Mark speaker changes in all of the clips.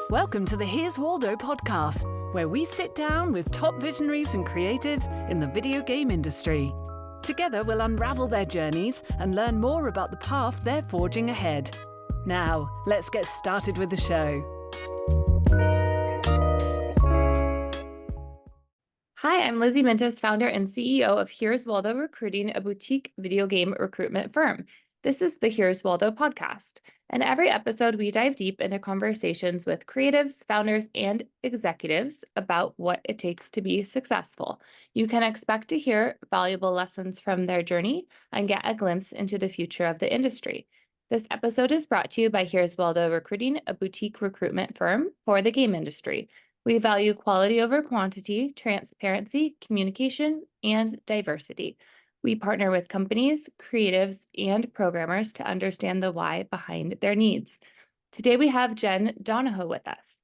Speaker 1: Welcome to the Here's Waldo podcast, where we sit down with top visionaries and creatives in the video game industry. Together, we'll unravel their journeys and learn more about the path they're forging ahead. Now, let's get started with the show.
Speaker 2: Hi, I'm Lizzie Mintus, founder and CEO of Here's Waldo Recruiting, a boutique video game recruitment firm. This is the Here's Waldo podcast. And every episode, we dive deep into conversations with creatives, founders, and executives about what it takes to be successful. You can expect to hear valuable lessons from their journey and get a glimpse into the future of the industry. This episode is brought to you by Here's Waldo Recruiting, a boutique recruitment firm for the game industry. We value quality over quantity, transparency, communication, and diversity. We partner with companies, creatives, and programmers to understand the why behind their needs. Today, we have Jen Donahoe with us.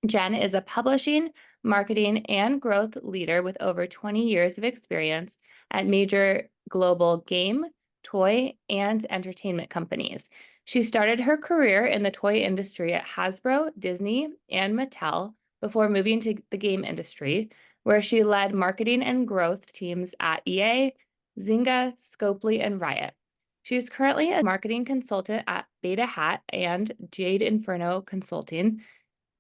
Speaker 2: Jen is a publishing, marketing, and growth leader with over 20 years of experience at major global game, toy, and entertainment companies. She started her career in the toy industry at Hasbro, Disney, and Mattel before moving to the game industry, where she led marketing and growth teams at EA, Zynga, Scopely, and Riot. She is currently a marketing consultant at Beta Hat and Jade Inferno Consulting.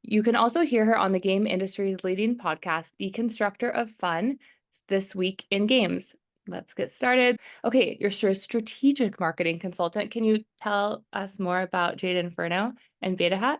Speaker 2: You can also hear her on the game industry's leading podcast, Deconstructor of Fun, This Week in Games. Let's get started. Okay, you're a strategic marketing consultant. Can you tell us more about Jade Inferno and Beta Hat?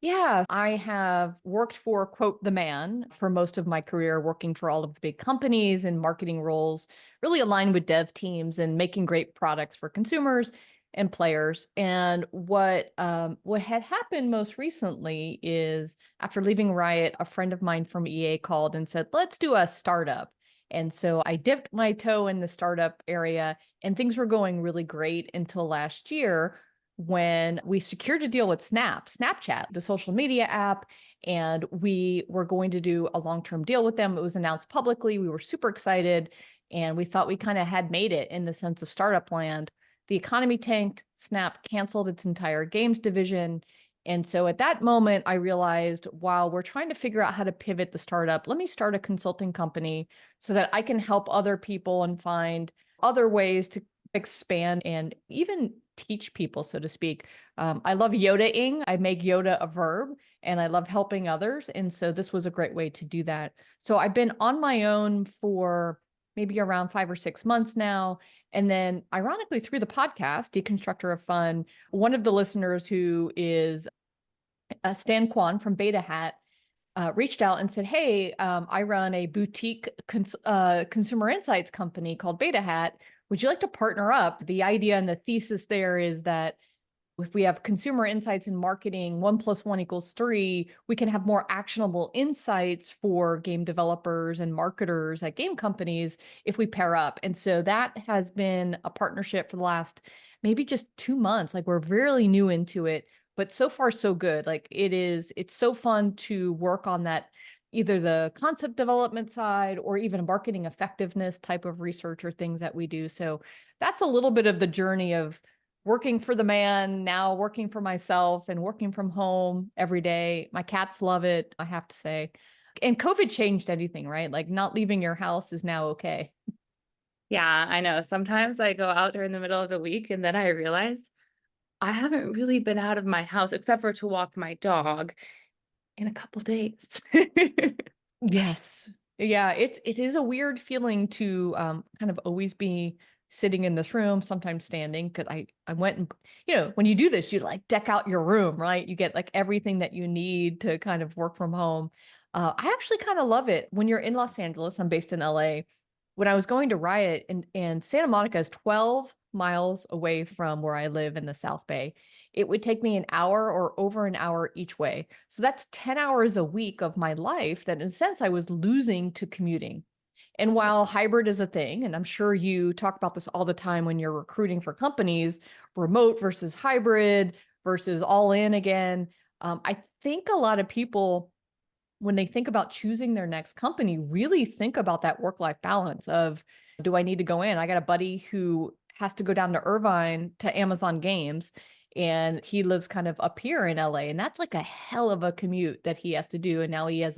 Speaker 3: Yeah, I have worked for, quote, the man for most of my career, working for all of the big companies and marketing roles, really aligned with dev teams and making great products for consumers and players. And what had happened most recently is after leaving Riot, a friend of mine from EA called and said, let's do a startup. And so I dipped my toe in the startup area and things were going really great until last year, when we secured a deal with Snapchat, the social media app, and we were going to do a long-term deal with them. It was announced publicly. We were super excited, and we thought we kind of had made it in the sense of startup land. The economy tanked. Snap canceled its entire games division. And so at that moment, I realized, while we're trying to figure out how to pivot the startup, let me start a consulting company so that I can help other people and find other ways to expand and even teach people, so to speak. I love Yoda-ing. I make Yoda a verb, and I love helping others. And so this was a great way to do that. So I've been on my own for maybe around 5 or 6 months now. And then ironically, through the podcast, Deconstructor of Fun, one of the listeners, who is Stan Kwan from Beta Hat, reached out and said, hey, I run a boutique consumer insights company called Beta Hat. Would you like to partner up? The idea and the thesis there is that if we have consumer insights in marketing, 1 + 1 = 3, we can have more actionable insights for game developers and marketers at game companies if we pair up. And so that has been a partnership for the last maybe just 2 months. Like, we're really new into it, but so far so good. Like, it's so fun to work on that, either the concept development side or even a marketing effectiveness type of research or things that we do. So that's a little bit of the journey of working for the man, now working for myself and working from home every day. My cats love it, I have to say. And COVID changed anything, right? Like, not leaving your house is now okay.
Speaker 2: Yeah, I know. Sometimes I go out during the middle of the week and then I realize I haven't really been out of my house except for to walk my dog in a couple days.
Speaker 3: Yes. Yeah, it is a weird feeling to kind of always be sitting in this room, sometimes standing, because I went and, when you do this, you like deck out your room, right? You get like everything that you need to kind of work from home. I actually kind of love it when you're in Los Angeles. I'm based in LA. When I was going to Riot, and Santa Monica is 12 miles away from where I live in the South Bay, it would take me an hour or over an hour each way. So that's 10 hours a week of my life that, in a sense, I was losing to commuting. And while hybrid is a thing, and I'm sure you talk about this all the time when you're recruiting for companies, remote versus hybrid versus all in again, I think a lot of people, when they think about choosing their next company, really think about that work-life balance of, do I need to go in? I got a buddy who has to go down to Irvine to Amazon Games, and he lives kind of up here in LA, and that's like a hell of a commute that he has to do. And now he has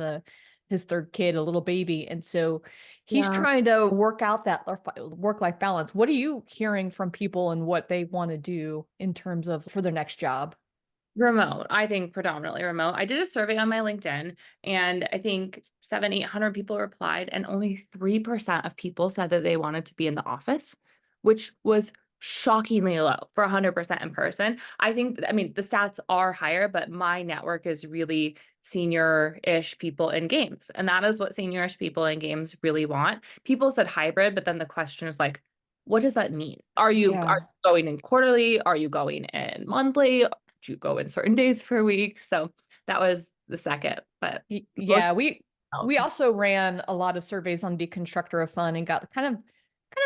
Speaker 3: his third kid, a little baby. And so he's
Speaker 2: Yeah.
Speaker 3: trying to work out that work-life balance. What are you hearing from people and what they want to do in terms of for their next job?
Speaker 2: Remote, I think predominantly remote. I did a survey on my LinkedIn and I think 800 people replied and only 3% of people said that they wanted to be in the office, which was shockingly low for 100% in person. I think, I mean, the stats are higher, but my network is really senior-ish people in games. And that is what senior-ish people in games really want. People said hybrid, but then the question is like, what does that mean? Are you going in quarterly? Are you going in monthly? You go in certain days per week. So that was the second, but
Speaker 3: yeah, we also ran a lot of surveys on Deconstructor of Fun and got kind of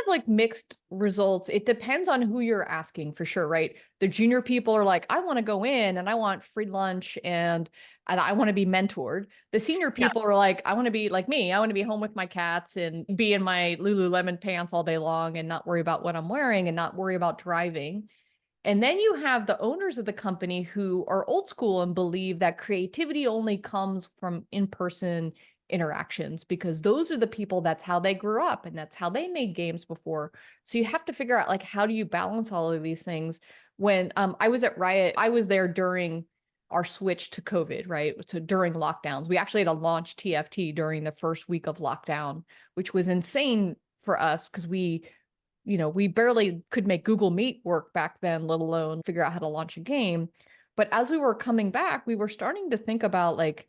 Speaker 3: like mixed results. It depends on who you're asking for sure, right? The junior people are like, I want to go in and I want free lunch and I want to be mentored. The senior people are like, I want to be like me. I want to be home with my cats and be in my Lululemon pants all day long and not worry about what I'm wearing and not worry about driving. And then you have the owners of the company who are old school and believe that creativity only comes from in-person interactions because those are the people, that's how they grew up and that's how they made games before. So you have to figure out like, how do you balance all of these things? When I was at Riot, I was there during our switch to COVID, right? So during lockdowns, we actually had to launch TFT during the first week of lockdown, which was insane for us because we barely could make Google Meet work back then, let alone figure out how to launch a game. But as we were coming back, we were starting to think about like,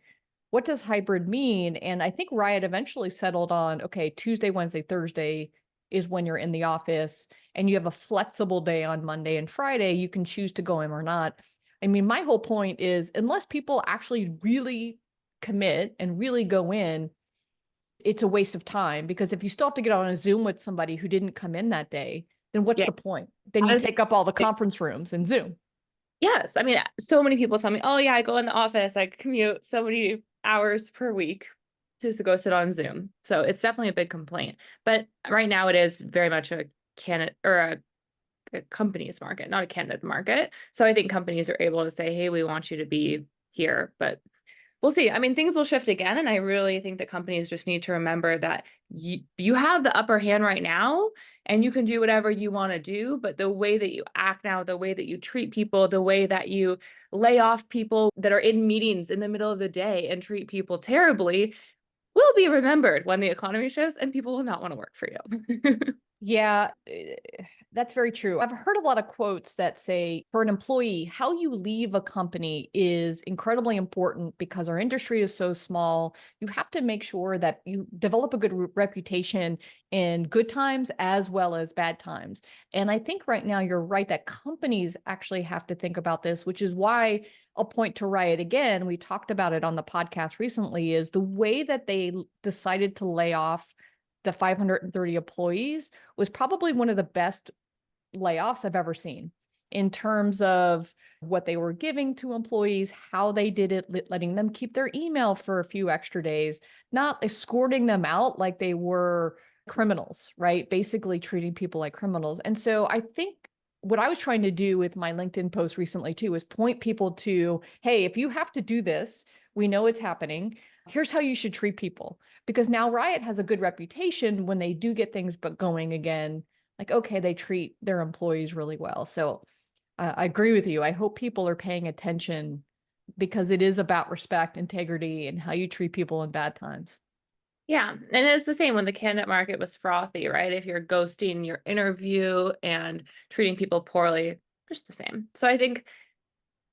Speaker 3: what does hybrid mean? And I think Riot eventually settled on, okay, Tuesday, Wednesday, Thursday is when you're in the office and you have a flexible day on Monday and Friday. You can choose to go in or not. I mean, my whole point is unless people actually really commit and really go in, it's a waste of time because if you still have to get on a Zoom with somebody who didn't come in that day, then what's the point? Then you take up all the conference rooms and Zoom.
Speaker 2: Yes. I mean, so many people tell me, oh yeah, I go in the office, I commute so many hours per week just to go sit on Zoom. So it's definitely a big complaint. But right now it is very much a candidate or a company's market, not a candidate market. So I think companies are able to say, hey, we want you to be here, but we'll see. I mean, things will shift again. And I really think that companies just need to remember that you have the upper hand right now and you can do whatever you want to do. But the way that you act now, the way that you treat people, the way that you lay off people that are in meetings in the middle of the day and treat people terribly will be remembered when the economy shifts and people will not want to work for you.
Speaker 3: Yeah, that's very true. I've heard a lot of quotes that say for an employee, how you leave a company is incredibly important because our industry is so small. You have to make sure that you develop a good reputation in good times as well as bad times. And I think right now you're right that companies actually have to think about this, which is why I'll point to Riot again. We talked about it on the podcast recently, is the way that they decided to lay off the 530 employees was probably one of the best layoffs I've ever seen in terms of what they were giving to employees, how they did it, letting them keep their email for a few extra days, not escorting them out like they were criminals, right? Basically treating people like criminals. And so I think what I was trying to do with my LinkedIn post recently too is point people to, hey, if you have to do this, we know it's happening. Here's how you should treat people. Because now Riot has a good reputation when they do get things but going again, like, okay, they treat their employees really well. So I agree with you. I hope people are paying attention because it is about respect, integrity, and how you treat people in bad times.
Speaker 2: Yeah. And it's the same when the candidate market was frothy, right? If you're ghosting your interview and treating people poorly, just the same. So I think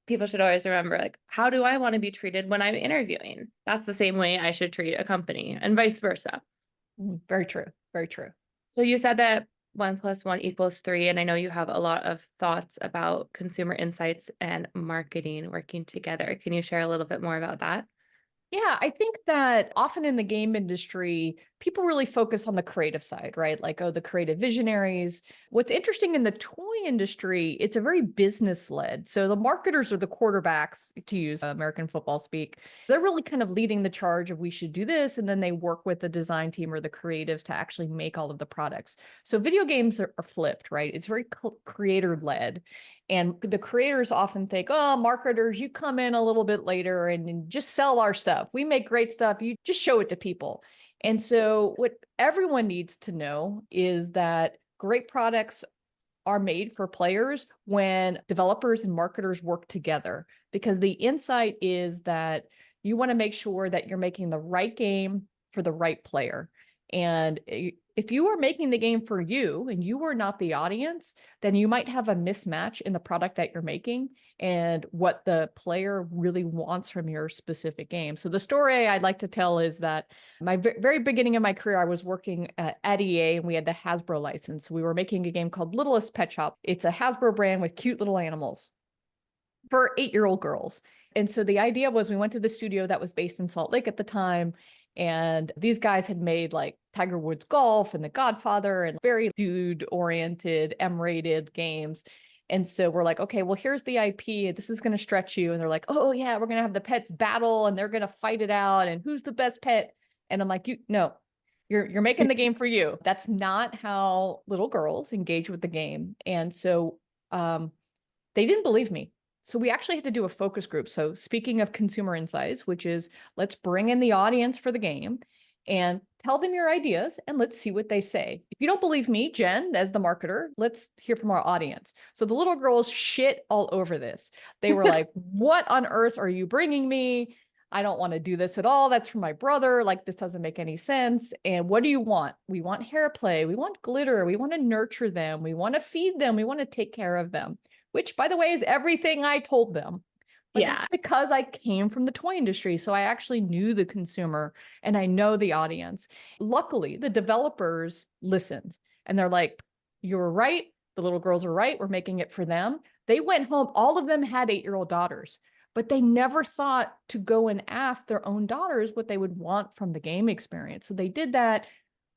Speaker 2: people should always remember, like, how do I want to be treated when I'm interviewing? That's the same way I should treat a company and vice versa.
Speaker 3: Very true. Very true.
Speaker 2: So you said that 1+1=3, and I know you have a lot of thoughts about consumer insights and marketing working together. Can you share a little bit more about that?
Speaker 3: Yeah, I think that often in the game industry, people really focus on the creative side, right? Like, oh, the creative visionaries. What's interesting in the toy industry, it's a very business led. So the marketers are the quarterbacks, to use American football speak. They're really kind of leading the charge of we should do this. And then they work with the design team or the creatives to actually make all of the products. So video games are flipped, right? It's very creator led. And the creators often think, oh, marketers, you come in a little bit later and just sell our stuff. We make great stuff. You just show it to people. And so what everyone needs to know is that great products are made for players when developers and marketers work together, because the insight is that you want to make sure that you're making the right game for the right player. And if you are making the game for you and you are not the audience, then you might have a mismatch in the product that you're making and what the player really wants from your specific game. So the story I'd like to tell is that my very beginning of my career, I was working at EA and we had the Hasbro license. We were making a game called Littlest Pet Shop. It's a Hasbro brand with cute little animals for 8-year-old girls. And so the idea was we went to the studio that was based in Salt Lake at the time. And these guys had made like Tiger Woods Golf and The Godfather and very dude-oriented, M-rated games. And so we're like, okay, well, here's the IP. This is going to stretch you. And they're like, oh, yeah, we're going to have the pets battle and they're going to fight it out. And who's the best pet? And I'm like, no, you're making the game for you. That's not how little girls engage with the game. And so they didn't believe me. So we actually had to do a focus group. So speaking of consumer insights, which is let's bring in the audience for the game and tell them your ideas and let's see what they say. If you don't believe me, Jen, as the marketer, let's hear from our audience. So the little girls shit all over this. They were like, what on earth are you bringing me? I don't want to do this at all. That's for my brother. Like, this doesn't make any sense. And what do you want? We want hair play. We want glitter. We want to nurture them. We want to feed them. We want to take care of them. Which, by the way, is everything I told them. But
Speaker 2: Yeah.
Speaker 3: that's because I came from the toy industry. So I actually knew the consumer and I know the audience. Luckily, the developers listened and they're like, you're right. The little girls are right. We're making it for them. They went home. All of them had 8-year-old daughters, but they never thought to go and ask their own daughters what they would want from the game experience. So they did that.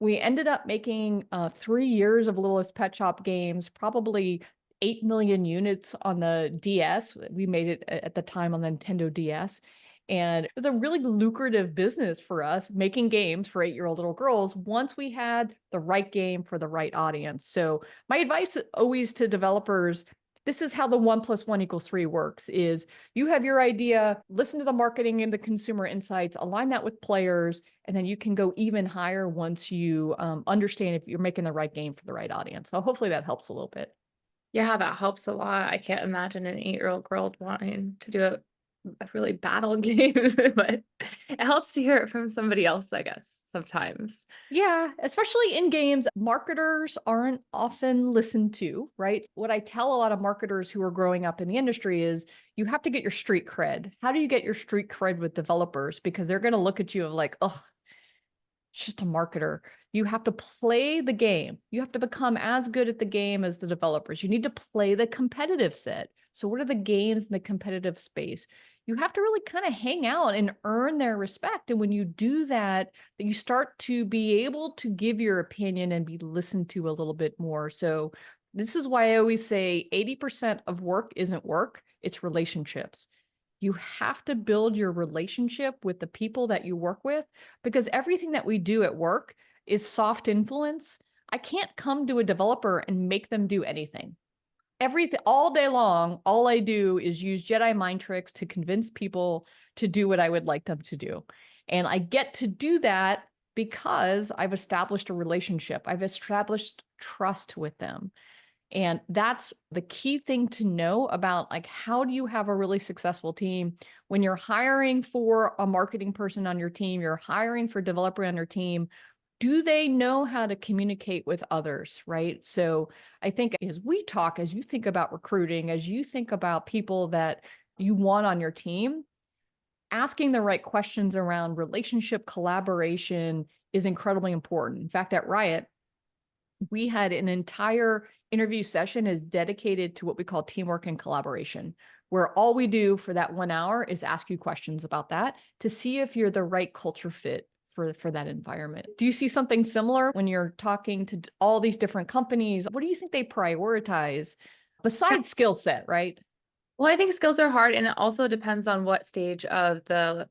Speaker 3: We ended up making 3 years of Littlest Pet Shop games, probably 8 million units on the DS. We made it at the time on the Nintendo DS. And it was a really lucrative business for us making games for 8-year-old little girls once we had the right game for the right audience. So my advice always to developers, this is how the 1 + 1 = 3 works, is you have your idea, listen to the marketing and the consumer insights, align that with players, and then you can go even higher once you understand if you're making the right game for the right audience. So hopefully that helps a little bit.
Speaker 2: Yeah, that helps a lot. I can't imagine an 8-year-old girl wanting to do a really battle game, but it helps to hear it from somebody else, I guess, sometimes.
Speaker 3: Yeah, especially in games, marketers aren't often listened to, right? What I tell a lot of marketers who are growing up in the industry is you have to get your street cred. How do you get your street cred with developers? Because they're going to look at you of like, oh, it's just a marketer. You have to play the game. You have to become as good at the game as the developers. You need to play the competitive set. So what are the games in the competitive space? You have to really kind of hang out and earn their respect. And when you do that, you start to be able to give your opinion and be listened to a little bit more. So this is why I always say 80% of work isn't work, it's relationships. You have to build your relationship with the people that you work with, because everything that we do at work is soft influence. I can't come to a developer and make them do anything. Everything all day long, all I do is use Jedi mind tricks to convince people to do what I would like them to do. And I get to do that because I've established a relationship. I've established trust with them. And that's the key thing to know about, like, how do you have a really successful team when you're hiring for a marketing person on your team, you're hiring for a developer on your team. Do they know how to communicate with others, right? So I think as we talk, as you think about recruiting, as you think about people that you want on your team, asking the right questions around relationship collaboration is incredibly important. In fact, at Riot, we had an entire interview session is dedicated to what we call teamwork and collaboration, where all we do for that 1 hour is ask you questions about that to see if you're the right culture fit for that environment. Do you see something similar when you're talking to all these different companies? What do you think they prioritize besides skill set, right?
Speaker 2: Well, I think skills are hard, and it also depends on what stage of the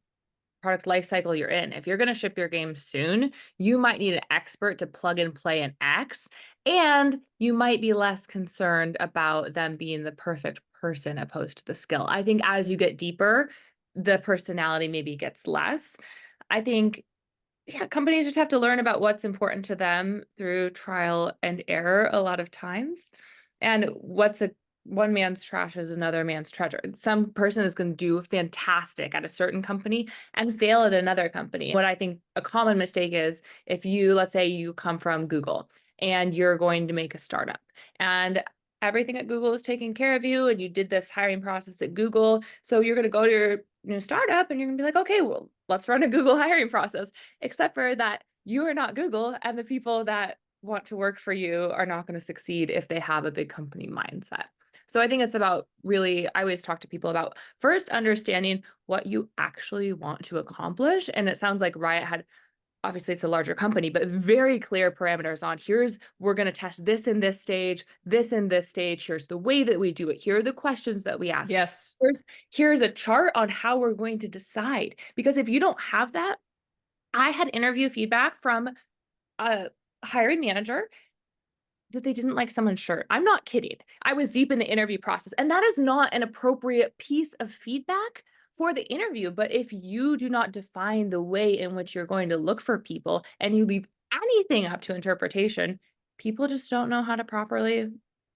Speaker 2: product life cycle you're in. If you're going to ship your game soon, you might need an expert to plug and play an X. And you might be less concerned about them being the perfect person opposed to the skill. I think as you get deeper, the personality maybe gets less. I think, yeah, companies just have to learn about what's important to them through trial and error a lot of times. And one man's trash is another man's treasure. Some person is going to do fantastic at a certain company and fail at another company. What I think a common mistake is, if you, let's say you come from Google and you're going to make a startup, and everything at Google is taking care of you, and you did this hiring process at Google. So you're going to go to your new startup and you're going to be like, okay, well, let's run a Google hiring process, except for that you are not Google, and the people that want to work for you are not going to succeed if they have a big company mindset. So I think it's about really, I always talk to people about first understanding what you actually want to accomplish. And it sounds like Riot had, obviously it's a larger company, but very clear parameters on, we're going to test this in this stage, this in this stage. Here's the way that we do it. Here are the questions that we ask.
Speaker 3: Yes.
Speaker 2: Here's a chart on how we're going to decide. Because if you don't have that, I had interview feedback from a hiring manager that they didn't like someone's shirt. I'm not kidding. I was deep in the interview process, and that is not an appropriate piece of feedback for the interview. But if you do not define the way in which you're going to look for people and you leave anything up to interpretation, people just don't know how to properly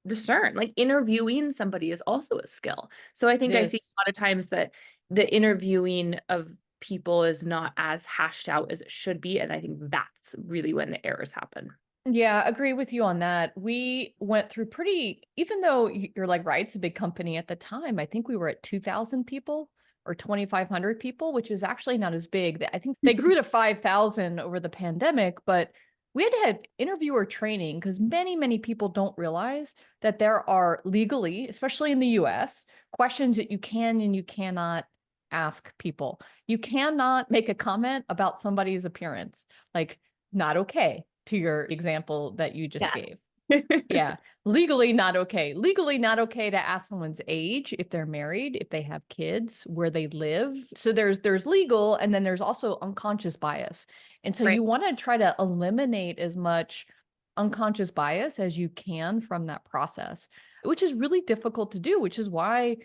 Speaker 2: discern. Like, interviewing somebody is also a skill. So I think I see a lot of times that the interviewing of people is not as hashed out as it should be. And I think that's really when the errors happen.
Speaker 3: Yeah, agree with you on that. We went through even though you're like, right, it's a big company at the time. I think we were at 2,000 people or 2,500 people, which is actually not as big. I think they grew to 5,000 over the pandemic, but we had to have interviewer training because many, many people don't realize that there are legally, especially in the US, questions that you can and you cannot ask people. You cannot make a comment about somebody's appearance, like, not okay, to your example that you just gave. Yeah. Legally not okay. Legally not okay to ask someone's age, if they're married, if they have kids, where they live. So there's legal, and then there's also unconscious bias. And so you want to try to eliminate as much unconscious bias as you can from that process, which is really difficult to do, which is why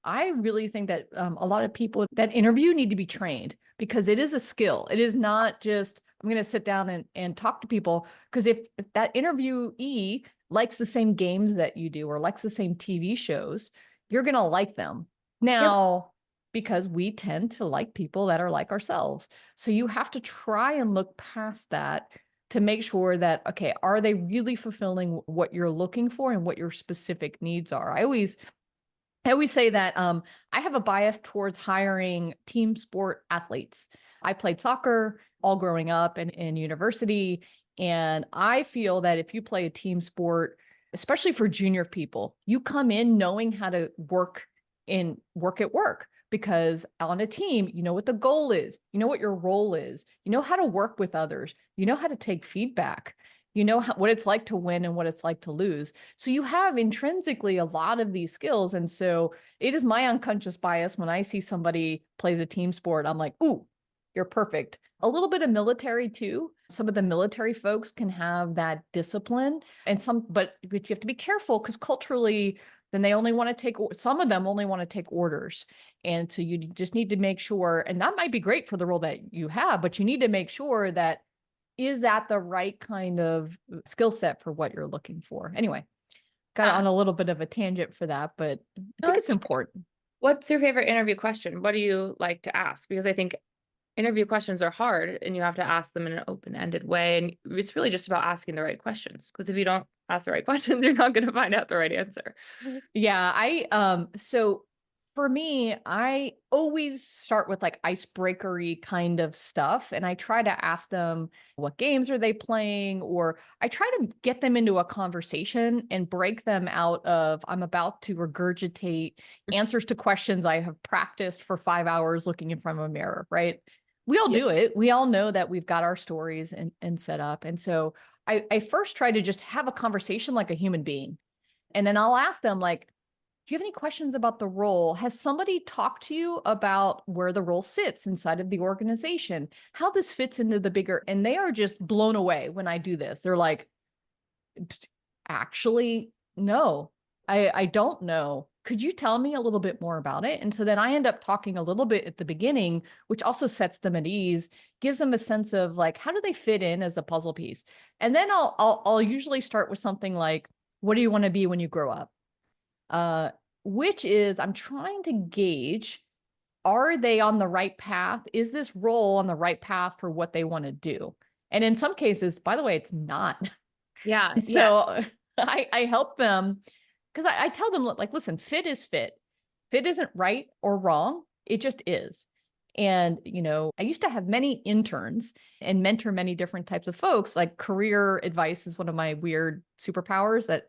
Speaker 3: I really think that a lot of people that interview need to be trained, because it is a skill. It is not just, I'm going to sit down and talk to people, because if that interviewee likes the same games that you do or likes the same TV shows, you're going to like them. Now, because we tend to like people that are like ourselves. So you have to try and look past that to make sure that, okay, are they really fulfilling what you're looking for and what your specific needs are? I always say that I have a bias towards hiring team sport athletes. I played soccer all growing up and in university. And I feel that if you play a team sport, especially for junior people, you come in knowing how to work at work, because on a team, you know what the goal is, you know what your role is, you know how to work with others, you know how to take feedback, you know what it's like to win and what it's like to lose. So you have intrinsically a lot of these skills. And so it is my unconscious bias when I see somebody play the team sport, I'm like, ooh, you're perfect. A little bit of military too. Some of the military folks can have that discipline, and but you have to be careful, because culturally, then some of them only want to take orders. And so you just need to make sure, and that might be great for the role that you have, but you need to make sure that, is that the right kind of skill set for what you're looking for? Anyway, got on a little bit of a tangent for that, but I think it's important.
Speaker 2: What's your favorite interview question? What do you like to ask? Because I think interview questions are hard, and you have to ask them in an open-ended way. And it's really just about asking the right questions, because if you don't ask the right questions, you're not going to find out the right answer.
Speaker 3: Yeah, so for me, I always start with like icebreakery kind of stuff. And I try to ask them, what games are they playing? Or I try to get them into a conversation and break them out of, I'm about to regurgitate answers to questions I have practiced for 5 hours looking in front of a mirror, right? We all do it. We all know that we've got our stories and set up. And so I first try to just have a conversation like a human being. And then I'll ask them, like, do you have any questions about the role? Has somebody talked to you about where the role sits inside of the organization? How this fits into the bigger, and they are just blown away when I do this. They're like, Actually, no, I don't know. Could you tell me a little bit more about it? And so then I end up talking a little bit at the beginning, which also sets them at ease, gives them a sense of like, how do they fit in as a puzzle piece? And then I'll usually start with something like, what do you want to be when you grow up? Which is I'm trying to gauge, are they on the right path? Is this role on the right path for what they want to do? And in some cases, by the way, it's not.
Speaker 2: Yeah.
Speaker 3: And so I help them because I tell them, like, listen, fit is fit. Fit isn't right or wrong. It just is. And, I used to have many interns and mentor many different types of folks. Like career advice is one of my weird superpowers that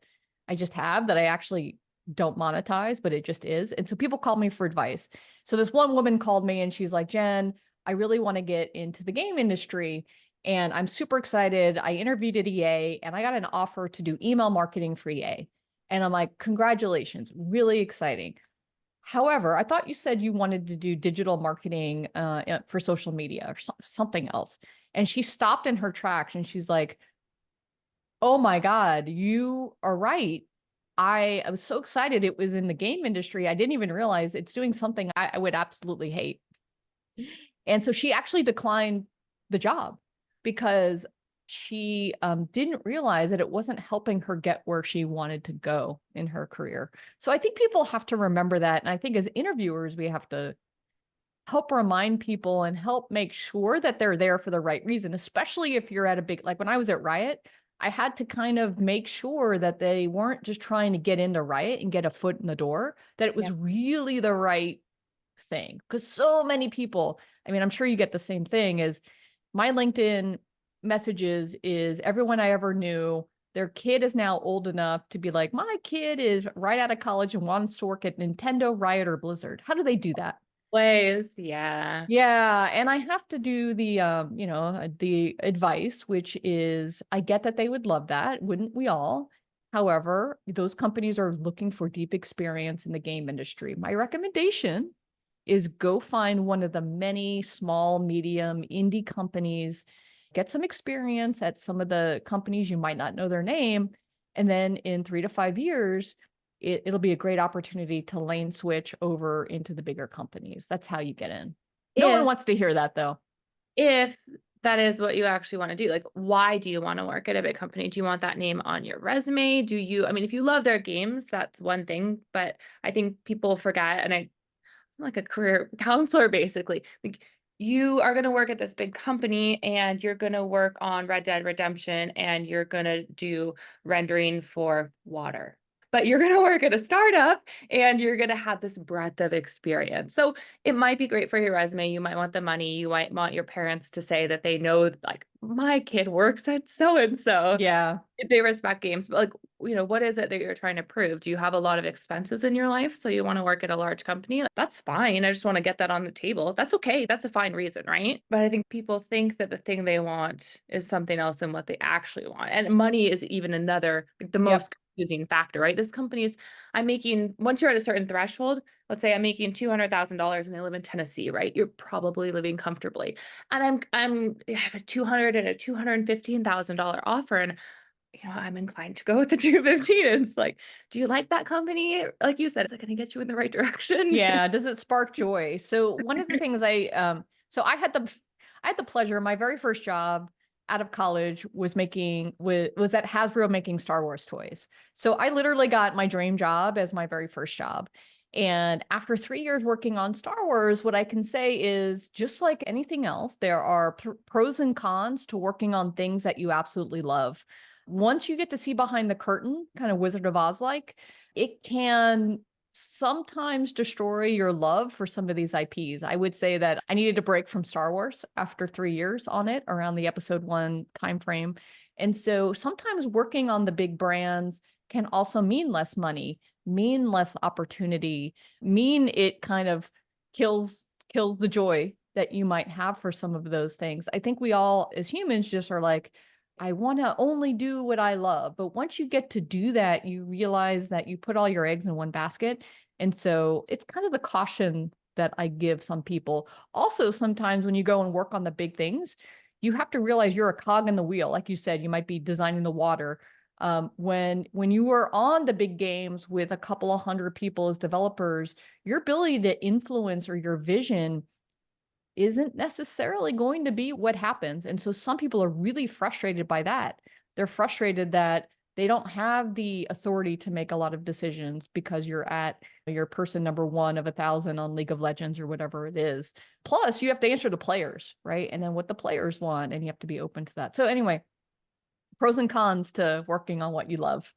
Speaker 3: I just have that I actually don't monetize, but it just is. And so people call me for advice. So this one woman called me and she's like, Jen, I really want to get into the game industry. And I'm super excited. I interviewed at EA and I got an offer to do email marketing for EA. And I'm like, congratulations, really exciting. However, I thought you said you wanted to do digital marketing for social media or something else. And she stopped in her tracks and she's like, oh my God, you are right. I was so excited it was in the game industry. I didn't even realize it's doing something I would absolutely hate. And so she actually declined the job because she didn't realize that it wasn't helping her get where she wanted to go in her career. So I think people have to remember that. And I think as interviewers, we have to help remind people and help make sure that they're there for the right reason, especially if you're at a big, like when I was at Riot, I had to kind of make sure that they weren't just trying to get into Riot and get a foot in the door, that it was really the right thing. Because so many people, I mean, I'm sure you get the same thing, is my LinkedIn messages is everyone I ever knew, their kid is now old enough to be like, my kid is right out of college and wants to work at Nintendo, Riot, or Blizzard. How do they do that?
Speaker 2: Ways. Yeah.
Speaker 3: Yeah. And I have to do the advice, which is I get that they would love that. Wouldn't we all? However, those companies are looking for deep experience in the game industry. My recommendation is go find one of the many small, medium, indie companies, get some experience at some of the companies you might not know their name. And then in 3 to 5 years, it'll be a great opportunity to lane switch over into the bigger companies. That's how you get in. No one wants to hear that though.
Speaker 2: If that is what you actually want to do, like, why do you want to work at a big company? Do you want that name on your resume? I mean, if you love their games, that's one thing, but I think people forget, and I'm like a career counselor, basically. Like, you are going to work at this big company and you're going to work on Red Dead Redemption and you're going to do rendering for water. But you're going to work at a startup and you're going to have this breadth of experience. So it might be great for your resume. You might want the money. You might want your parents to say that they know, like, my kid works at so-and-so.
Speaker 3: Yeah.
Speaker 2: If they respect games, but like, what is it that you're trying to prove? Do you have a lot of expenses in your life? So you want to work at a large company? That's fine. I just want to get that on the table. That's okay. That's a fine reason, right? But I think people think that the thing they want is something else than what they actually want. And money is even another, the most confusing factor, right? This company is, once you're at a certain threshold, let's say I'm making $200,000 and I live in Tennessee, right? You're probably living comfortably. And I have a $200,000 and a $215,000 offer, and I'm inclined to go with the 215. And it's like, do you like that company? Like you said, is it going to get you in the right direction?
Speaker 3: Yeah. Does it spark joy? So one of the things I had the pleasure, my very first job out of college was at Hasbro making Star Wars toys. So I literally got my dream job as my very first job. And after 3 years working on Star Wars, what I can say is, just like anything else, there are pros and cons to working on things that you absolutely love. Once you get to see behind the curtain, kind of Wizard of Oz like, it can sometimes destroy your love for some of these IPs. I would say that I needed a break from Star Wars after 3 years on it, around the episode 1 timeframe. And so sometimes working on the big brands can also mean less money, mean less opportunity, mean it kind of kills the joy that you might have for some of those things. I think we all as humans just are like, I want to only do what I love. But once you get to do that, you realize that you put all your eggs in one basket. And so it's kind of the caution that I give some people. Also, sometimes when you go and work on the big things, you have to realize you're a cog in the wheel. Like you said, you might be designing the water. When you are on the big games with a couple of hundred people as developers, your ability to influence or your vision isn't necessarily going to be what happens. And so some people are really frustrated by that. They're frustrated that they don't have the authority to make a lot of decisions because you're at your person number one of 1,000 on League of Legends or whatever it is. Plus, you have to answer to players, right? And then what the players want, and you have to be open to that. So anyway, pros and cons to working on what you love.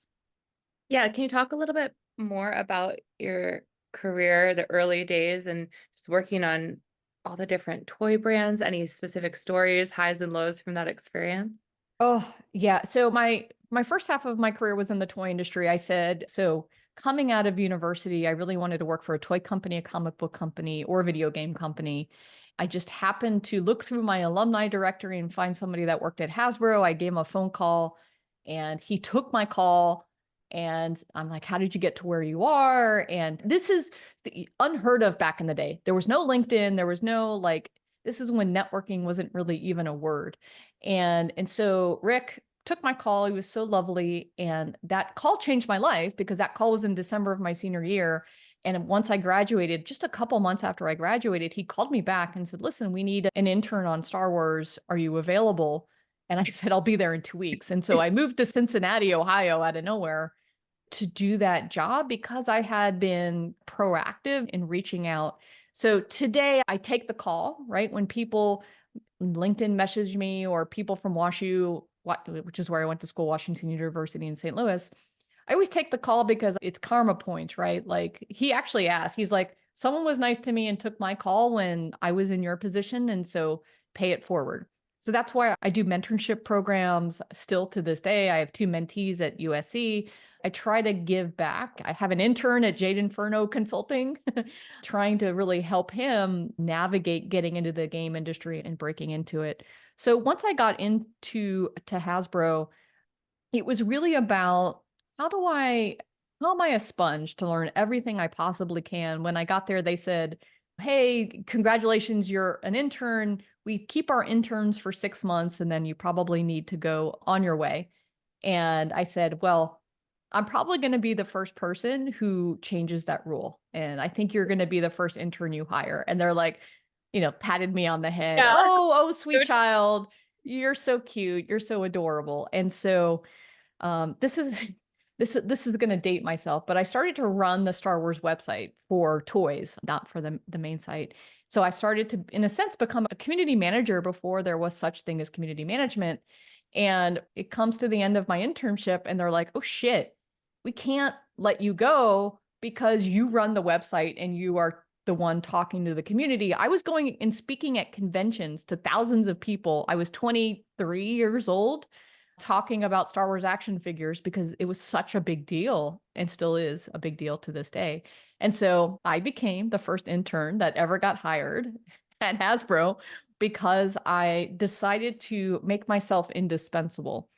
Speaker 2: Yeah, can you talk a little bit more about your career, the early days, and just working on all the different toy brands? Any specific stories, highs and lows from that experience?
Speaker 3: Oh, yeah. So my first half of my career was in the toy industry. I said, so coming out of university, I really wanted to work for a toy company, a comic book company, or a video game company. I just happened to look through my alumni directory and find somebody that worked at Hasbro. I gave him a phone call and he took my call. And I'm like, how did you get to where you are? And this is unheard of back in the day. There was no LinkedIn. There was no this is when networking wasn't really even a word. And so Rick took my call. He was so lovely. And that call changed my life because that call was in December of my senior year. And once I graduated, just a couple months after I graduated, he called me back and said, listen, we need an intern on Star Wars. Are you available? And I said, I'll be there in 2 weeks. And so I moved to Cincinnati, Ohio out of nowhere to do that job because I had been proactive in reaching out. So today I take the call, right? When people LinkedIn message me or people from WashU, which is where I went to school, Washington University in St. Louis, I always take the call because it's karma points, right? Like he actually asked, he's like, someone was nice to me and took my call when I was in your position. And so pay it forward. So that's why I do mentorship programs still to this day. I have 2 mentees at USC. I try to give back. I have an intern at Jade Inferno Consulting, trying to really help him navigate getting into the game industry and breaking into it. So once I got into Hasbro, it was really about how am I a sponge to learn everything I possibly can? When I got there, they said, hey, congratulations, you're an intern. We keep our interns for 6 months, and then you probably need to go on your way. And I said, well, I'm probably going to be the first person who changes that rule. And I think you're going to be the first intern you hire. And they're like, patted me on the head.
Speaker 2: Yeah.
Speaker 3: Oh, sweet child. You're so cute. You're so adorable. And so this is this is going to date myself, but I started to run the Star Wars website for toys, not for the main site. So I started to, in a sense, become a community manager before there was such thing as community management. And it comes to the end of my internship and they're like, oh shit, we can't let you go because you run the website and you are the one talking to the community. I was going and speaking at conventions to thousands of people. I was 23 years old talking about Star Wars action figures because it was such a big deal and still is a big deal to this day. And so I became the first intern that ever got hired at Hasbro because I decided to make myself indispensable.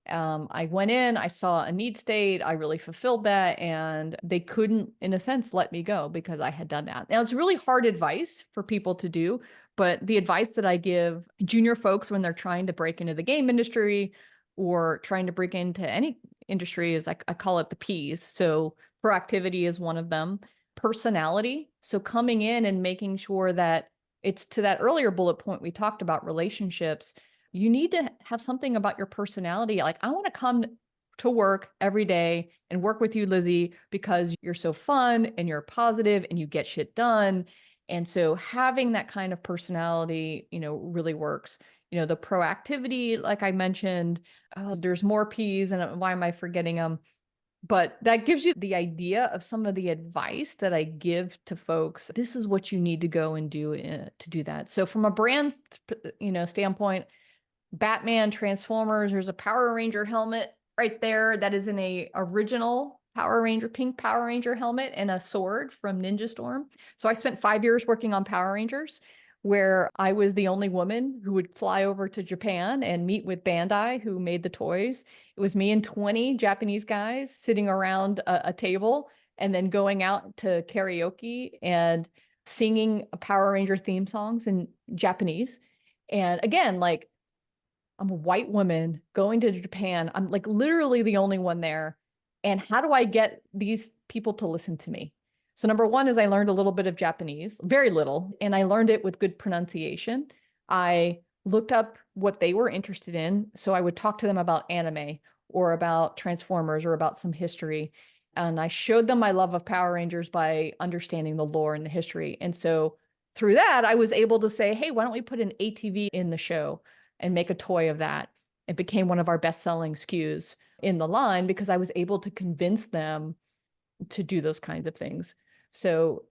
Speaker 3: I went in, I saw a need state, I really fulfilled that, and they couldn't, in a sense, let me go because I had done that. Now, it's really hard advice for people to do, but the advice that I give junior folks when they're trying to break into the game industry or trying to break into any industry is I call it the P's. So proactivity is one of them. Personality. So coming in and making sure that it's to that earlier bullet point we talked about relationships. You need to have something about your personality. Like, I want to come to work every day and work with you, Lizzie, because you're so fun and you're positive and you get shit done. And so having that kind of personality, really works. The proactivity, like I mentioned, there's more P's and why am I forgetting them? But that gives you the idea of some of the advice that I give to folks. This is what you need to go and do to do that. So from a brand, standpoint, Batman, Transformers, there's a Power Ranger helmet right there that is in a original pink Power Ranger helmet and a sword from Ninja Storm. So I spent 5 years working on Power Rangers, where I was the only woman who would fly over to Japan and meet with Bandai, who made the toys. It was me and 20 Japanese guys sitting around a table and then going out to karaoke and singing Power Ranger theme songs in Japanese. And again, I'm a white woman going to Japan. I'm like literally the only one there. And how do I get these people to listen to me? So number one is I learned a little bit of Japanese, very little, and I learned it with good pronunciation. I looked up what they were interested in. So I would talk to them about anime or about Transformers or about some history. And I showed them my love of Power Rangers by understanding the lore and the history. And so through that, I was able to say, hey, why don't we put an ATV in the show and make a toy of that? It became one of our best-selling SKUs in the line because I was able to convince them to do those kinds of things. So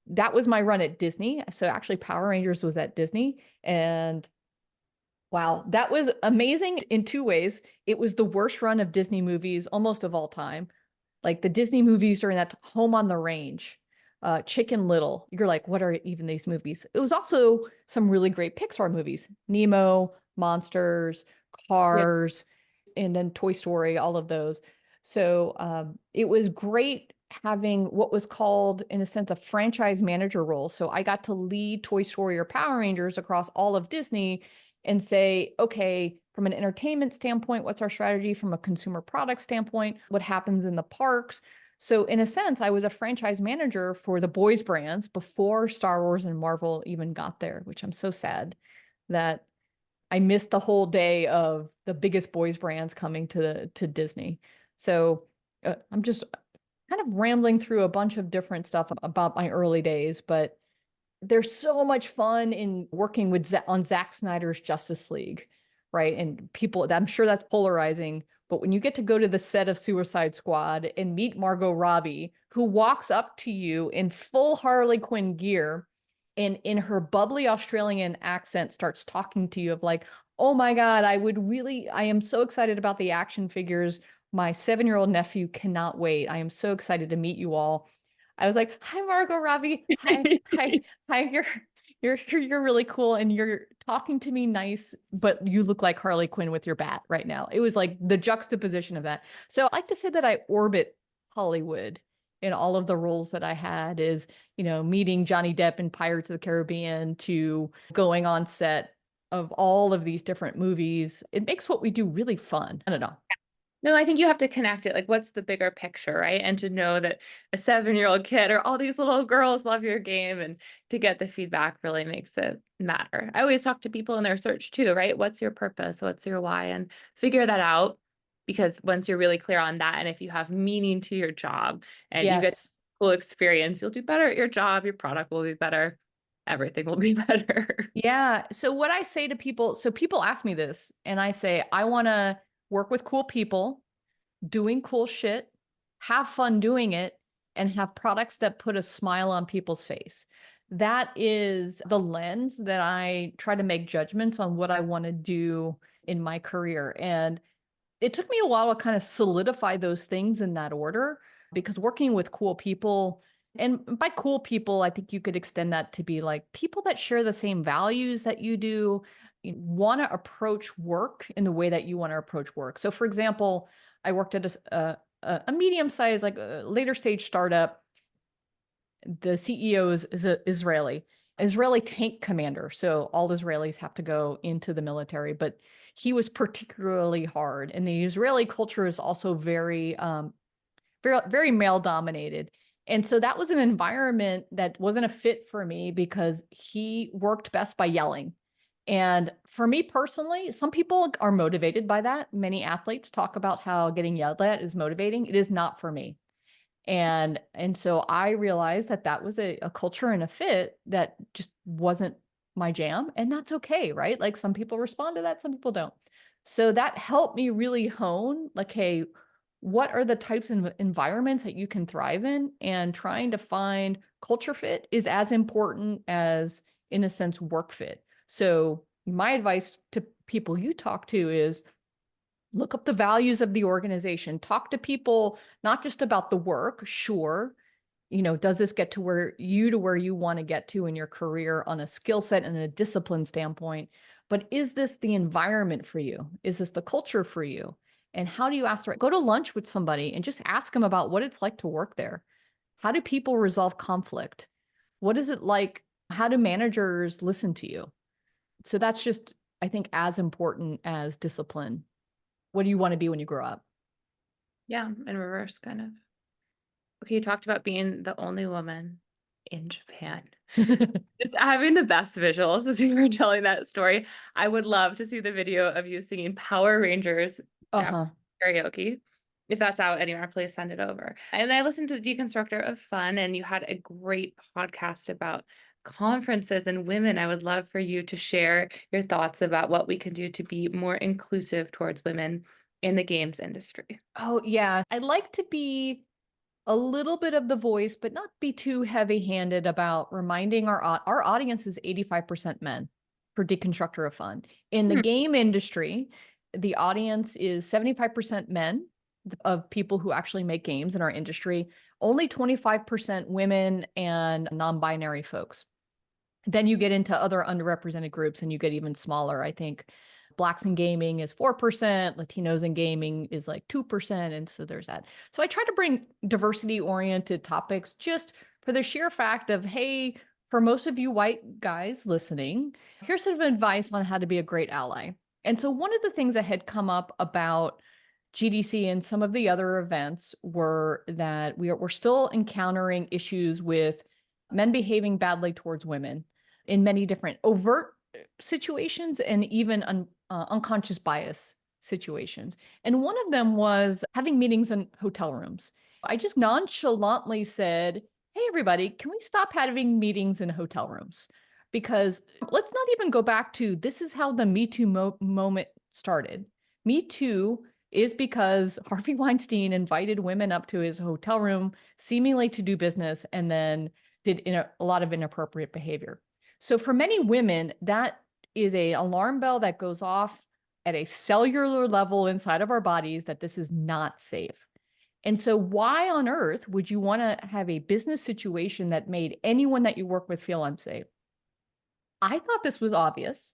Speaker 3: that was my run at Disney. So actually Power Rangers was at Disney, and wow, that was amazing in two ways. It was the worst run of Disney movies almost of all time. Like the Disney movies during that Home on the Range, Chicken Little. You're like, what are even these movies? It was also some really great Pixar movies, Nemo, Monsters, Cars, and then Toy Story, all of those. So it was great having what was called, in a sense, a franchise manager role. So I got to lead Toy Story or Power Rangers across all of Disney and say, okay, from an entertainment standpoint, what's our strategy? From a consumer product standpoint, what happens in the parks? So in a sense, I was a franchise manager for the boys brands before Star Wars and Marvel even got there, which I'm so sad that I missed the whole day of the biggest boys brands coming to Disney. So I'm just kind of rambling through a bunch of different stuff about my early days, but there's so much fun in working with on Zack Snyder's Justice League, right? And people, I'm sure that's polarizing, but when you get to go to the set of Suicide Squad and meet Margot Robbie, who walks up to you in full Harley Quinn gear and in her bubbly Australian accent starts talking to you of like, oh my God, I am so excited about the action figures. My 7-year-old nephew cannot wait. I am so excited to meet you all. I was like, hi, Margot Robbie. Hi, you're really cool. And you're talking to me nice, but you look like Harley Quinn with your bat right now. It was like the juxtaposition of that. So I like to say that I orbit Hollywood in all of the roles that I had is, meeting Johnny Depp in Pirates of the Caribbean to going on set of all of these different movies. It makes what we do really fun. I don't know.
Speaker 2: No, I think you have to connect it. Like, what's the bigger picture, right? And to know that a 7-year-old kid or all these little girls love your game, and to get the feedback really makes it matter. I always talk to people in their search too, right? What's your purpose? What's your why? And figure that out, because once you're really clear on that, and if you have meaning to your job and you get
Speaker 3: Yes.
Speaker 2: cool experience, you'll do better at your job, your product will be better, everything will be better.
Speaker 3: Yeah. So what I say to people, so people ask me this and I say, I want to work with cool people, doing cool shit, have fun doing it, and have products that put a smile on people's face. That is the lens that I try to make judgments on what I want to do in my career. And it took me a while to kind of solidify those things in that order, because working with cool people, and by cool people, I think you could extend that to be like people that share the same values that you do, want to approach work in the way that you want to approach work. So for example, I worked at a medium-sized, like a later stage startup. The CEO is a Israeli tank commander. So all Israelis have to go into the military, but he was particularly hard. And the Israeli culture is also very, very male dominated. And so that was an environment that wasn't a fit for me because he worked best by yelling. And for me personally, some people are motivated by that. Many athletes talk about how getting yelled at is motivating. It is not for me. And so I realized that that was a culture and a fit that just wasn't my jam. And that's okay, right? Like some people respond to that, some people don't. So that helped me really hone, like, hey, what are the types of environments that you can thrive in? And trying to find culture fit is as important as, in a sense, work fit. So my advice to people you talk to is look up the values of the organization, talk to people, not just about the work. Sure. Does this get to where you want to get to in your career on a skill set and a discipline standpoint? But is this the environment for you? Is this the culture for you? And how do you go to lunch with somebody and just ask them about what it's like to work there? How do people resolve conflict? What is it like? How do managers listen to you? So that's just I think, as important as discipline. What do you want to be when you grow up?
Speaker 2: Yeah, in reverse, kind of. Okay, you talked about being the only woman in Japan. Just having the best visuals as you were telling that story. I would love to see the video of you singing Power Rangers
Speaker 3: Uh-huh.
Speaker 2: karaoke. If that's out anywhere, please send it over. And I listened to Deconstructor of Fun, and you had a great podcast about conferences and women. I would love for you to share your thoughts about what we can do to be more inclusive towards women in the games industry.
Speaker 3: Oh, yeah. I'd like to be a little bit of the voice, but not be too heavy-handed about reminding our audience is 85% men for Deconstructor of Fun. In the
Speaker 2: Hmm.
Speaker 3: game industry, the audience is 75% men of people who actually make games in our industry, only 25% women and non-binary folks. Then you get into other underrepresented groups and you get even smaller. I think Blacks in gaming is 4%, Latinos in gaming is like 2%. And so there's that. So I try to bring diversity oriented topics just for the sheer fact of, hey, for most of you white guys listening, here's some advice on how to be a great ally. And so one of the things that had come up about GDC and some of the other events were that we're still encountering issues with men behaving badly towards women in many different overt situations and even unconscious bias situations. And one of them was having meetings in hotel rooms. I just nonchalantly said, hey, everybody, can we stop having meetings in hotel rooms? Because let's not even go back to this is how the Me Too moment started. Me Too is because Harvey Weinstein invited women up to his hotel room, seemingly to do business, and then did a lot of inappropriate behavior. So for many women, that is an alarm bell that goes off at a cellular level inside of our bodies that this is not safe. And so why on earth would you want to have a business situation that made anyone that you work with feel unsafe? I thought this was obvious.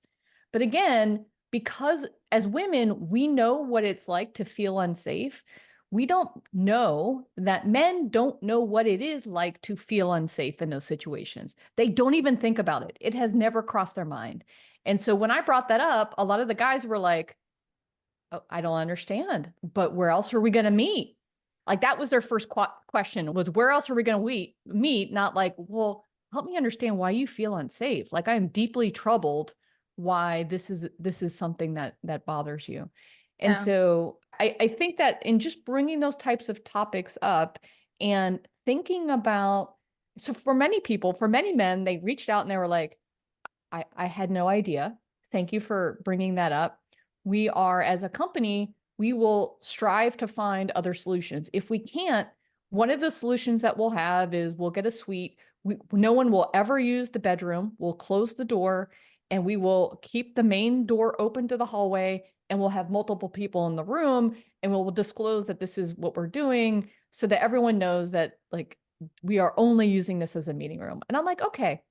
Speaker 3: But again, because as women, we know what it's like to feel unsafe. We don't know that men don't know what it is like to feel unsafe in those situations. They don't even think about it. It has never crossed their mind. And so when I brought that up, a lot of the guys were like, oh, I don't understand, but where else are we going to meet? Like that was their first question was, where else are we going to meet? Not like, well, help me understand why you feel unsafe. Like I'm deeply troubled why this is something that bothers you. And
Speaker 2: Yeah.
Speaker 3: so I think that in just bringing those types of topics up and thinking about, so for many people, for many men, they reached out and they were like, I had no idea. Thank you for bringing that up. We are, as a company, we will strive to find other solutions. If we can't, one of the solutions that we'll have is we'll get a suite. No one will ever use the bedroom. We'll close the door and we will keep the main door open to the hallway and we'll have multiple people in the room and we'll disclose that this is what we're doing so that everyone knows that like we are only using this as a meeting room. And I'm like, okay,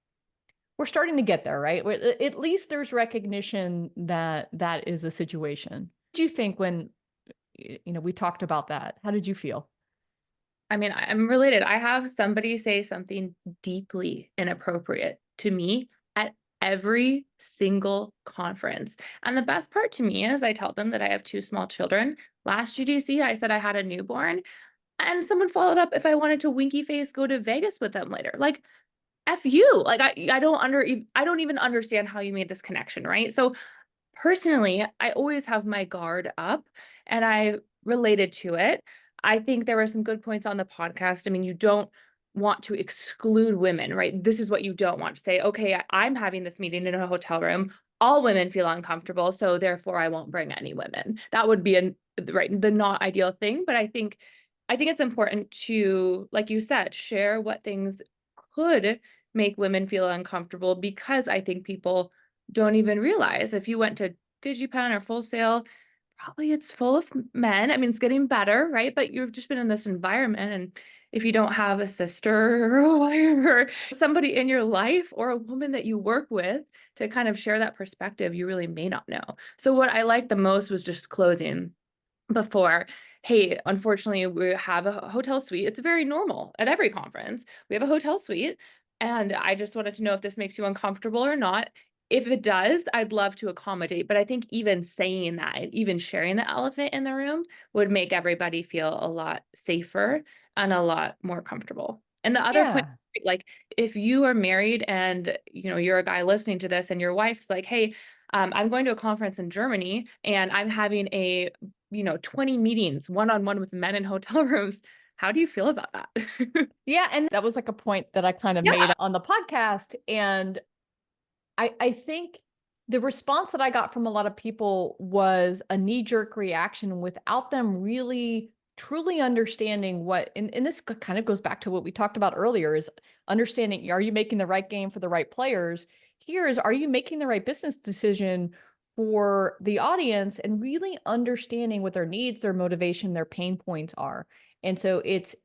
Speaker 3: we're starting to get there, right? At least there's recognition that that is a situation. What did you think when, we talked about that? How did you feel?
Speaker 2: I mean, I'm related. I have somebody say something deeply inappropriate to me at every single conference. And the best part to me is I tell them that I have two small children. Last GDC, I said I had a newborn, and someone followed up if I wanted to winky face go to Vegas with them later. Like, F you. Like, I don't even understand how you made this connection, right? So personally, I always have my guard up and I related to it. I think there were some good points on the podcast. I mean, you don't want to exclude women, right? This is what you don't want to say. Okay, I'm having this meeting in a hotel room. All women feel uncomfortable, so therefore I won't bring any women. That would be the not ideal thing, but I think it's important to, like you said, share what things could make women feel uncomfortable, because I think people don't even realize if you went to DigiPen or Full Sail, probably it's full of men. I mean, it's getting better, right? But you've just been in this environment. And if you don't have a sister or a wife or somebody in your life or a woman that you work with to kind of share that perspective, you really may not know. So what I liked the most was just closing before, hey, unfortunately, we have a hotel suite. It's very normal at every conference. We have a hotel suite. And I just wanted to know if this makes you uncomfortable or not. if it does, I'd love to accommodate. But I think even saying that and even sharing the elephant in the room would make everybody feel a lot safer and a lot more comfortable. And the other point,
Speaker 3: Yeah.
Speaker 2: like if you are married and you're a guy listening to this and your wife's like, hey, I'm going to a conference in Germany and I'm having 20 meetings one-on-one with men in hotel rooms. How do you feel about that?
Speaker 3: Yeah. And that was like a point that I kind of
Speaker 2: Yeah.
Speaker 3: made on the podcast. And I think the response that I got from a lot of people was a knee-jerk reaction without them really truly understanding and this kind of goes back to what we talked about earlier, is understanding, are you making the right game for the right players? Here is, are you making the right business decision for the audience, and really understanding what their needs, their motivation, their pain points are. And so it's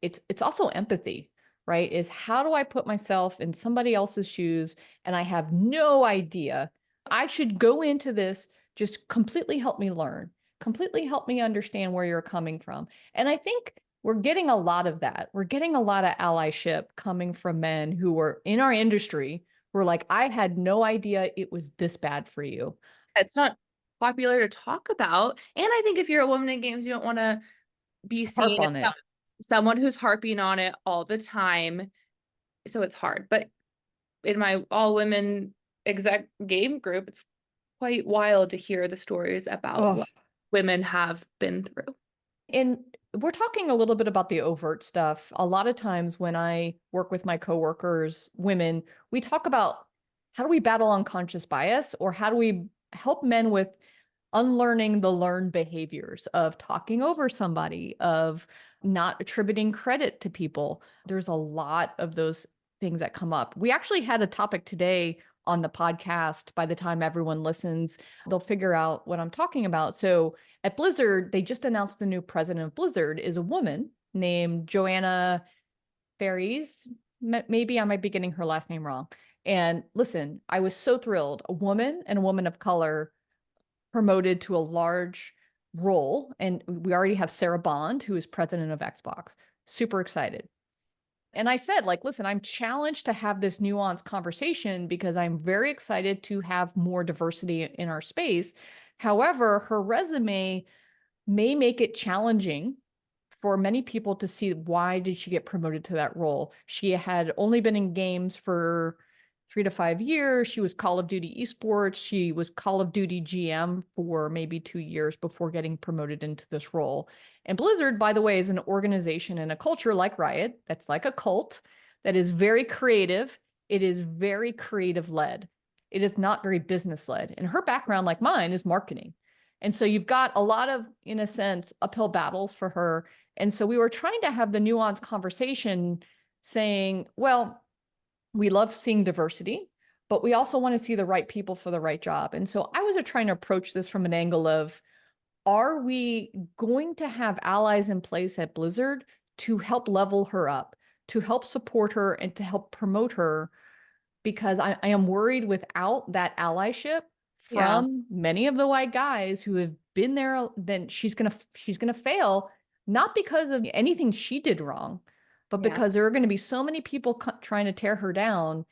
Speaker 3: also empathy, right? Is how do I put myself in somebody else's shoes and I have no idea. I should go into this, just completely help me learn, completely help me understand where you're coming from. And I think we're getting a lot of that. We're getting a lot of allyship coming from men who are in our industry who are like, I had no idea it was this bad for you.
Speaker 2: It's not popular to talk about. And I think if you're a woman in games, you don't want to be
Speaker 3: Harp
Speaker 2: seen as
Speaker 3: on it.
Speaker 2: someone who's harping on it all the time. So it's hard. But in my all women exec game group, it's quite wild to hear the stories about
Speaker 3: Oh,
Speaker 2: what women have been through.
Speaker 3: and we're talking a little bit about the overt stuff. A lot of times when I work with my coworkers, women, we talk about how do we battle unconscious bias, or how do we help men with unlearning the learned behaviors of talking over somebody, of not attributing credit to people. There's a lot of those things that come up. We actually had a topic today on the podcast. By the time everyone listens, they'll figure out what I'm talking about. So at Blizzard, they just announced the new president of Blizzard is a woman named Joanna Ferries. Maybe I might be getting her last name wrong. And listen, I was so thrilled. A woman, and a woman of color, promoted to a large role. And we already have Sarah Bond, who is president of Xbox. Super excited. And I said, like, listen, I'm challenged to have this nuanced conversation because I'm very excited to have more diversity in our space. However, her resume may make it challenging for many people to see, why did she get promoted to that role? She had only been in games for 3 to 5 years. She was Call of Duty esports. She was Call of Duty GM for maybe 2 years before getting promoted into this role. And Blizzard, by the way, is an organization and a culture like Riot, that's like a cult, that is very creative. It is very creative led. It is not very business led. And her background, like mine, is marketing. And so you've got a lot of, in a sense, uphill battles for her. And so we were trying to have the nuanced conversation saying, well, we love seeing diversity, but we also want to see the right people for the right job. And so I was trying to approach this from an angle of, are we going to have allies in place at Blizzard to help level her up, to help support her, and to help promote her? Because I am worried without that allyship from many of the white guys who have been there, then she's gonna fail, not because of anything she did wrong, but
Speaker 2: Yeah.
Speaker 3: because there are going to be so many people trying to tear her down.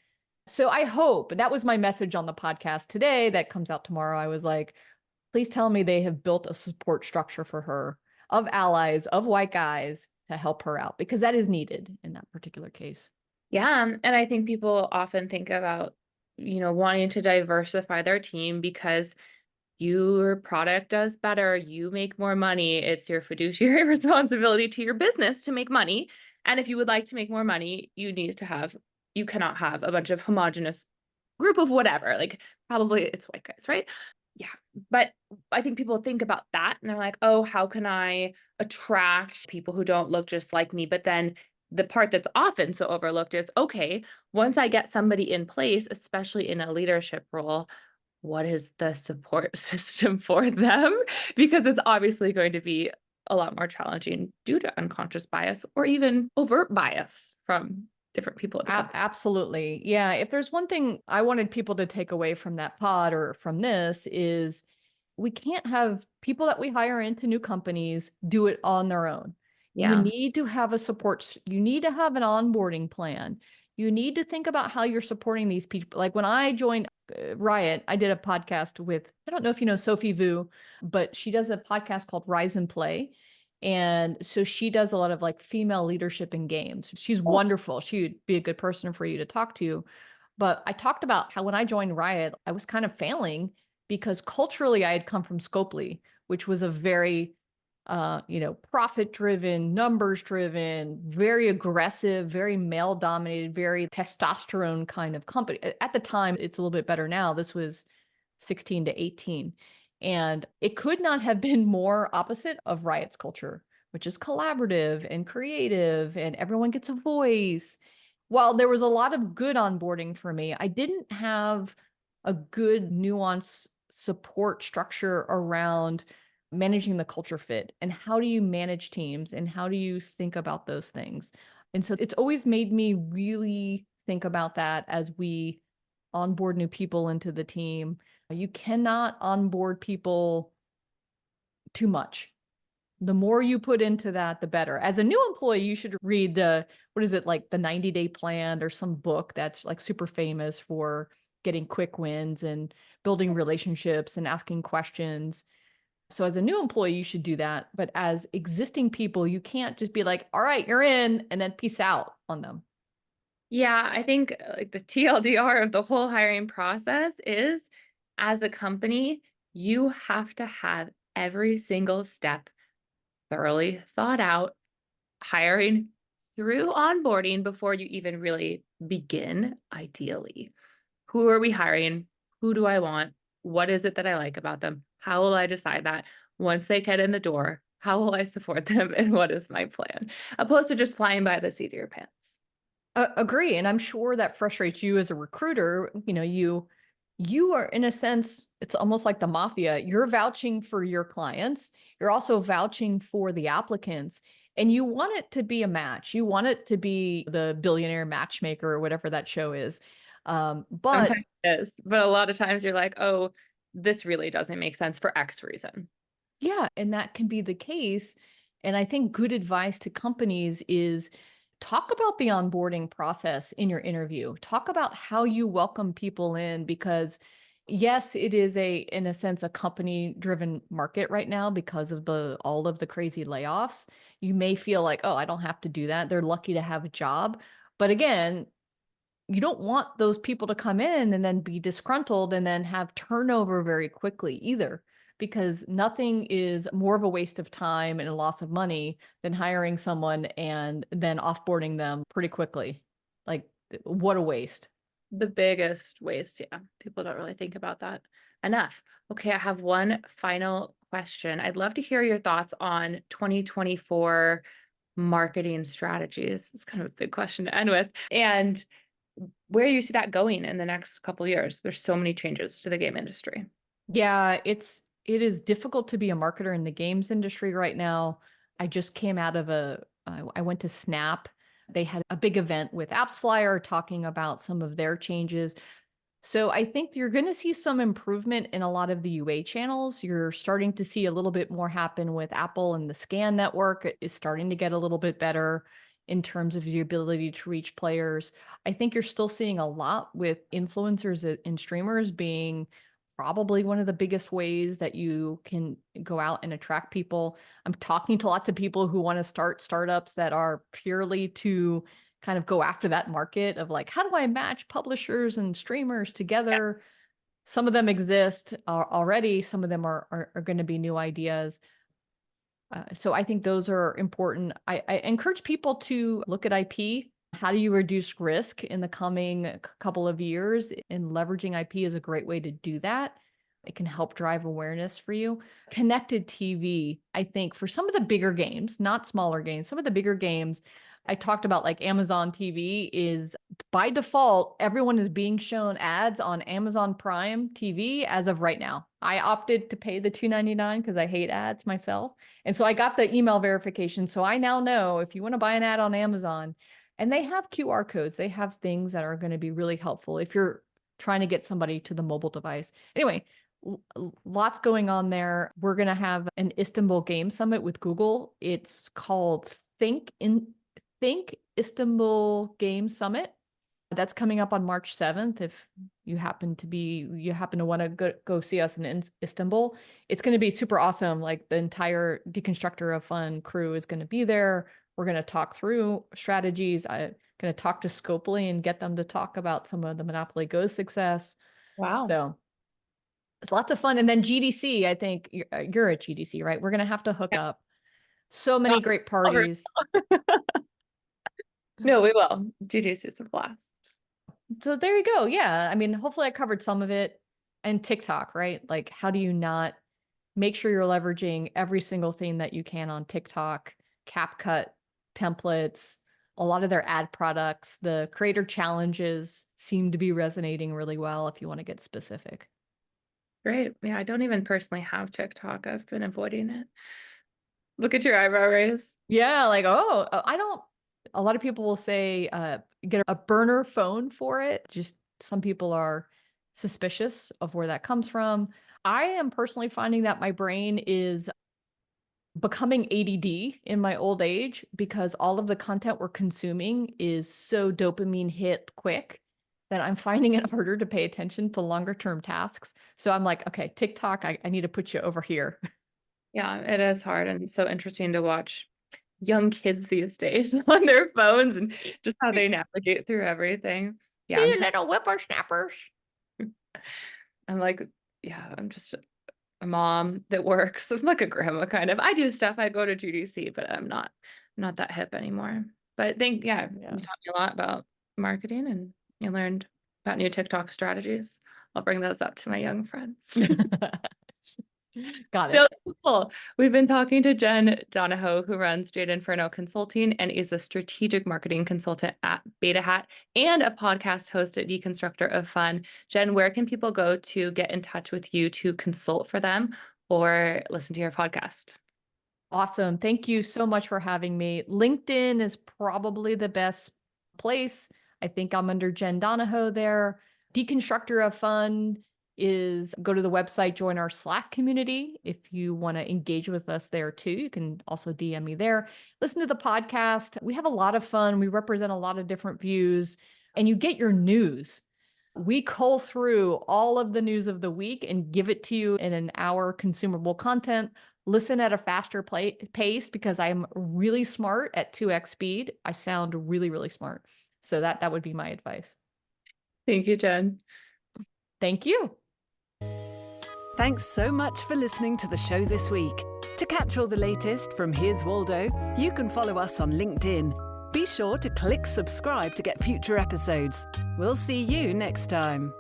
Speaker 3: So I hope, and that was my message on the podcast today that comes out tomorrow. I was like, please tell me they have built a support structure for her of allies, of white guys to help her out, because that is needed in that particular case.
Speaker 2: Yeah. And I think people often think about, wanting to diversify their team because your product does better, you make more money. It's your fiduciary responsibility to your business to make money. And if you would like to make more money, you cannot have a bunch of homogenous group of whatever, like probably it's white guys, right? Yeah. But I think people think about that and they're like, oh, how can I attract people who don't look just like me? But then the part that's often so overlooked is, okay, once I get somebody in place, especially in a leadership role, what is the support system for them? Because it's obviously going to be a lot more challenging due to unconscious bias or even overt bias from different people at the company.
Speaker 3: Absolutely. Yeah. If there's one thing I wanted people to take away from that pod or from this, is we can't have people that we hire into new companies do it on their own. You
Speaker 2: Yeah.
Speaker 3: need to have you need to have an onboarding plan. You need to think about how you're supporting these people. Like when I joined Riot, I did a podcast with, I don't know if you know Sophie Vu, but she does a podcast called Rise and Play. And so she does a lot of like female leadership in games. She's wonderful. She would be a good person for you to talk to. But I talked about how when I joined Riot, I was kind of failing because culturally I had come from Scopely, which was a very profit driven, numbers driven, very aggressive, very male dominated, very testosterone kind of company. At the time, it's a little bit better now. This was 16 to 18. And it could not have been more opposite of Riot's culture, which is collaborative and creative, and everyone gets a voice. While there was a lot of good onboarding for me, I didn't have a good nuance support structure around managing the culture fit and how do you manage teams and how do you think about those things. And so it's always made me really think about that as we onboard new people into the team. You cannot onboard people too much. The more you put into that, the better. As a new employee, you should read the 90-day plan or some book that's like super famous for getting quick wins and building relationships and asking questions. So as a new employee, you should do that. But as existing people, you can't just be like, all right, you're in, and then peace out on them.
Speaker 2: Yeah, I think like the TLDR of the whole hiring process is, as a company, you have to have every single step thoroughly thought out, hiring through onboarding before you even really begin, ideally. Who are we hiring? Who do I want? What is it that I like about them? How will I decide that? Once they get in the door, how will I support them? And what is my plan? Opposed to just flying by the seat of your pants.
Speaker 3: Agree. And I'm sure that frustrates you as a recruiter. You are, in a sense, it's almost like the mafia. You're vouching for your clients. You're also vouching for the applicants. And you want it to be a match. You want it to be the billionaire matchmaker or whatever that show is. But
Speaker 2: sometimes it is. But a lot of times you're like, oh, this really doesn't make sense for X reason.
Speaker 3: yeah, and that can be the case. And I think good advice to companies is talk about the onboarding process in your interview. Talk about how you welcome people in, because yes, it is in a sense, a company driven market right now because of all of the crazy layoffs. You may feel like, oh, I don't have to do that. They're lucky to have a job. But again, you don't want those people to come in and then be disgruntled and then have turnover very quickly either, because nothing is more of a waste of time and a loss of money than hiring someone and then offboarding them pretty quickly. Like, what a waste.
Speaker 2: The biggest waste, yeah. People don't really think about that enough. Okay, I have one final question. I'd love to hear your thoughts on 2024 marketing strategies. It's kind of a big question to end with. And where you see that going in the next couple of years. There's so many changes to the game industry.
Speaker 3: Yeah, it is difficult to be a marketer in the games industry right now. I just came out of I went to Snap. They had a big event with AppsFlyer talking about some of their changes. So I think you're going to see some improvement in a lot of the UA channels. You're starting to see a little bit more happen with Apple, and the Scan network is starting to get a little bit better in terms of the ability to reach players. I think you're still seeing a lot with influencers and streamers being probably one of the biggest ways that you can go out and attract people. I'm talking to lots of people who want to start startups that are purely to kind of go after that market of like, how do I match publishers and streamers together? Yeah. Some of them exist already. Some of them are going to be new ideas. So I think those are important. I encourage people to look at IP. How do you reduce risk in the coming couple of years? And leveraging IP is a great way to do that. It can help drive awareness for you. Connected TV, I think for some of the bigger games, not smaller games, some of the bigger games, I talked about like Amazon TV is by default, everyone is being shown ads on Amazon Prime TV as of right now. I opted to pay the $2.99 because I hate ads myself. And so I got the email verification. So I now know if you want to buy an ad on Amazon, and they have QR codes, they have things that are going to be really helpful if you're trying to get somebody to the mobile device. Anyway, lots going on there. We're going to have an Istanbul Game Summit with Google. It's called Think Istanbul Game Summit. That's coming up on March 7th. If you happen to want to go see us in Istanbul, it's going to be super awesome. Like the entire Deconstructor of Fun crew is going to be there. We're going to talk through strategies. I'm going to talk to Scopely and get them to talk about some of the Monopoly Go success.
Speaker 2: Wow.
Speaker 3: So it's lots of fun. And then GDC, I think you're at GDC, right? We're going to have to hook up. So many great parties.
Speaker 2: No, we will. GDC is a blast.
Speaker 3: So there you go. Yeah. I mean, hopefully I covered some of it. And TikTok, right? Like, how do you not make sure you're leveraging every single thing that you can on TikTok, CapCut templates, a lot of their ad products, the creator challenges seem to be resonating really well if you want to get specific.
Speaker 2: Great. Yeah, I don't even personally have TikTok. I've been avoiding it. Look at your eyebrow raise.
Speaker 3: Yeah, like, I don't. A lot of people will say get a burner phone for it. Just some people are suspicious of where that comes from. I am personally finding that my brain is becoming ADD in my old age because all of the content we're consuming is so dopamine hit quick that I'm finding it harder to pay attention to longer term tasks. So I'm like, okay, TikTok, I need to put you over here.
Speaker 2: Yeah, it is hard and so interesting to watch young kids these days on their phones and just how they navigate through everything. Yeah,
Speaker 3: You little whippersnappers.
Speaker 2: I'm like, yeah, I'm just a mom that works. I'm like a grandma kind of. I do stuff. I go to GDC, but I'm not that hip anymore. But you taught me a lot about marketing and you learned about new TikTok strategies. I'll bring those up to my young friends.
Speaker 3: Got it.
Speaker 2: So cool. We've been talking to Jen Donahoe, who runs Jade Inferno Consulting and is a strategic marketing consultant at Beta Hat and a podcast host at Deconstructor of Fun. Jen, where can people go to get in touch with you to consult for them or listen to your podcast?
Speaker 3: Awesome. Thank you so much for having me. LinkedIn is probably the best place. I think I'm under Jen Donahoe there. Deconstructor of Fun is go to the website, join our Slack community. If you want to engage with us there too, you can also DM me there. Listen to the podcast. We have a lot of fun. We represent a lot of different views and you get your news. We cull through all of the news of the week and give it to you in an hour consumable content. Listen at a faster pace because I'm really smart at 2x speed. I sound really, really smart. So that would be my advice.
Speaker 2: Thank you, Jen.
Speaker 3: Thank you.
Speaker 1: Thanks so much for listening to the show this week. To catch all the latest from Here's Waldo, you can follow us on LinkedIn. Be sure to click subscribe to get future episodes. We'll see you next time.